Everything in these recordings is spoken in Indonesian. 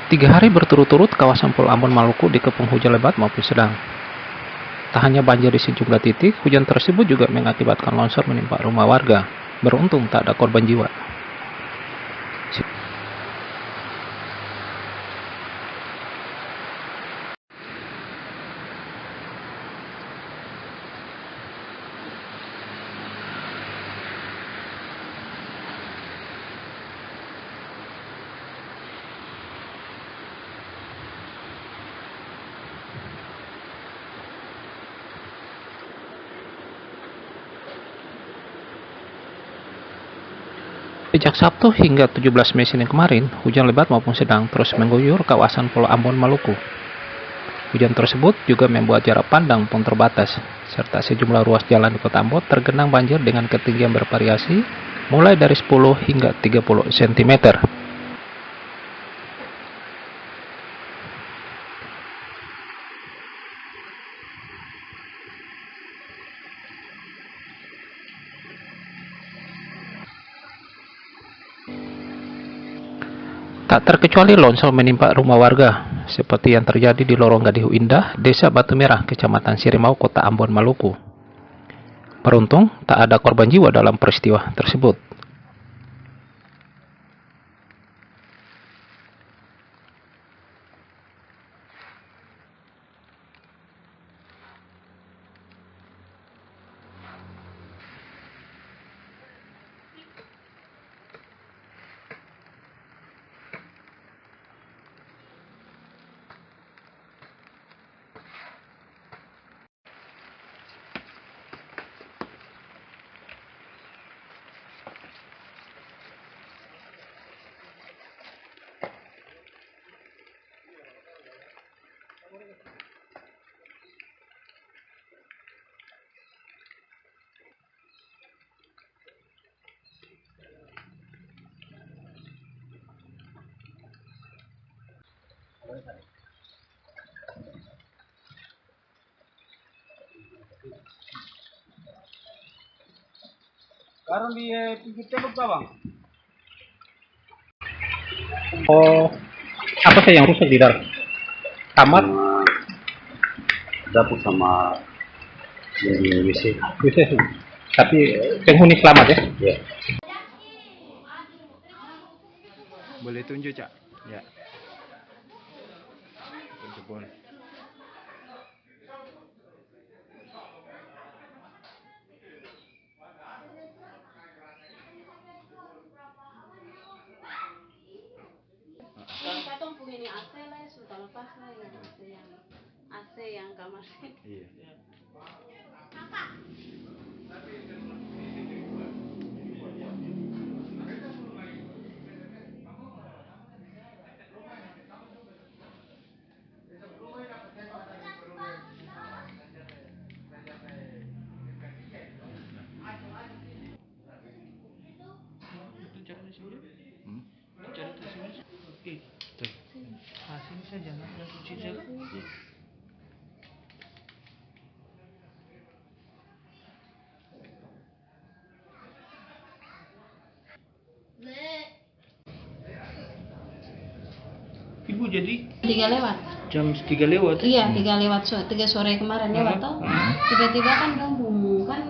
3 hari berturut-turut kawasan Pulau Ambon Maluku dikepung hujan lebat maupun sedang. Tak hanya banjir di sejumlah titik, hujan tersebut juga mengakibatkan longsor menimpa rumah warga. Beruntung tak ada korban jiwa. Sejak Sabtu hingga 17 Mei Senin kemarin, hujan lebat maupun sedang terus mengguyur kawasan Pulau Ambon Maluku. Hujan tersebut juga membuat jarak pandang pun terbatas, serta sejumlah ruas jalan di Kota Ambon tergenang banjir dengan ketinggian bervariasi mulai dari 10 hingga 30 cm. Tak terkecuali longsor menimpa rumah warga, seperti yang terjadi di Lorong Gadihu Indah, Desa Batu Merah, Kecamatan Sirimau, Kota Ambon, Maluku. Beruntung, tak ada korban jiwa dalam peristiwa tersebut. Sekarang di pinggir tembok bang. Oh, apa sih yang rusak di dalam? Kamar? Dapur sama yang WC. Bisa sih. Tapi penghuni selamat ya? Ya. Boleh tunjuk, Cak? Ya. Jebol. Katong punya ini AC lah sudah lepas lah yang AC yang kamar sih. Iya. Sini saja, nanti cuci saja. Ibu jadi 3 lewat. jam 3 lewat. Iya, 3 lewat 3 sore kemarin lewat toh. Tiba-tiba kan dong kan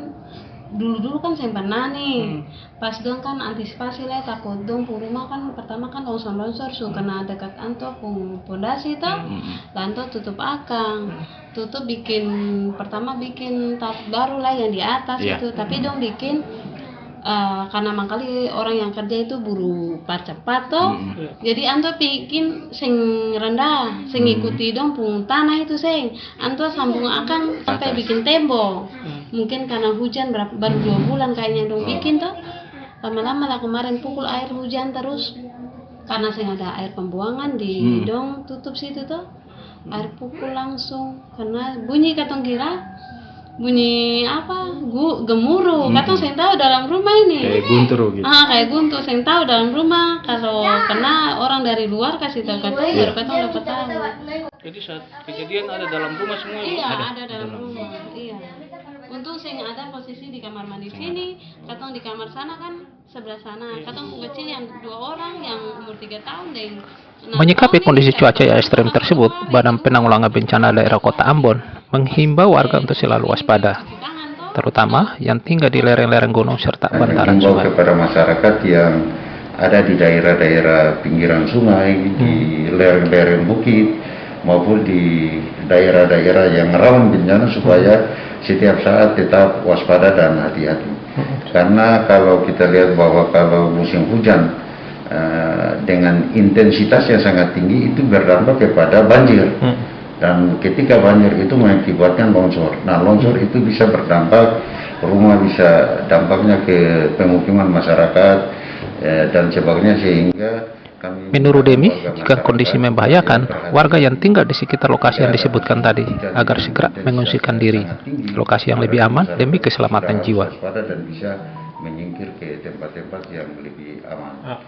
dulu kan saya pernah nih. Pas dong kan antisipasi lah takut dong rumah kan pertama kan longsor so kena dekat anto pondasi toh. Lanto tutup akang. Tutup pertama bikin tak baru lah yang di atas itu, tapi dong bikin karena makali orang yang kerja itu buru cepat toh. Jadi anto bikin sing rendah, sing ikuti dong pung tanah itu anto sambung akan sampai bikin tembok. Mungkin karena hujan baru 2 bulan kayaknya dong bikin toh. Lama-lama lah kemarin pukul air hujan terus karena ada air pembuangan di dong tutup situ toh. Air pukul langsung karena bunyi katong kira bunyi apa gemuruh katong saya tahu dalam rumah ini Kayak guntur gitu. kayak guntur saya tahu dalam rumah kalau kena orang dari luar kasih tahu katong baru katong dapat tahu. Jadi saat kejadian ada dalam rumah semua. Iya ada dalam rumah. Iya. Untung saya ada posisi di kamar mandi sini, katong di kamar sana kan sebelah sana. Katong kecil yang 2 orang yang umur 3 tahun dan Menyikapi kondisi cuaca yang ekstrem tersebut, Badan Penanggulangan Bencana Daerah Kota Ambon menghimbau warga untuk selalu waspada, terutama yang tinggal di lereng-lereng gunung serta bantaran Menghimbau sungai. kepada masyarakat yang ada di daerah-daerah pinggiran sungai, di lereng-lereng bukit, maupun di daerah-daerah yang rawan bencana supaya setiap saat tetap waspada dan hati-hati. Karena kalau kita lihat bahwa kalau musim hujan dengan intensitas yang sangat tinggi itu berdampak kepada banjir. Dan ketika banjir itu mengakibatkan longsor. Nah, longsor itu bisa berdampak, rumah bisa dampaknya ke pemukiman masyarakat dan sebagainya, sehingga kami Menurut Demi, jika kondisi membahayakan, warga yang tinggal di sekitar lokasi yang disebutkan tadi agar segera mengungsikan diri ke lokasi yang lebih aman demi keselamatan jiwa. waspada dan bisa menyingkir ke tempat-tempat yang lebih aman.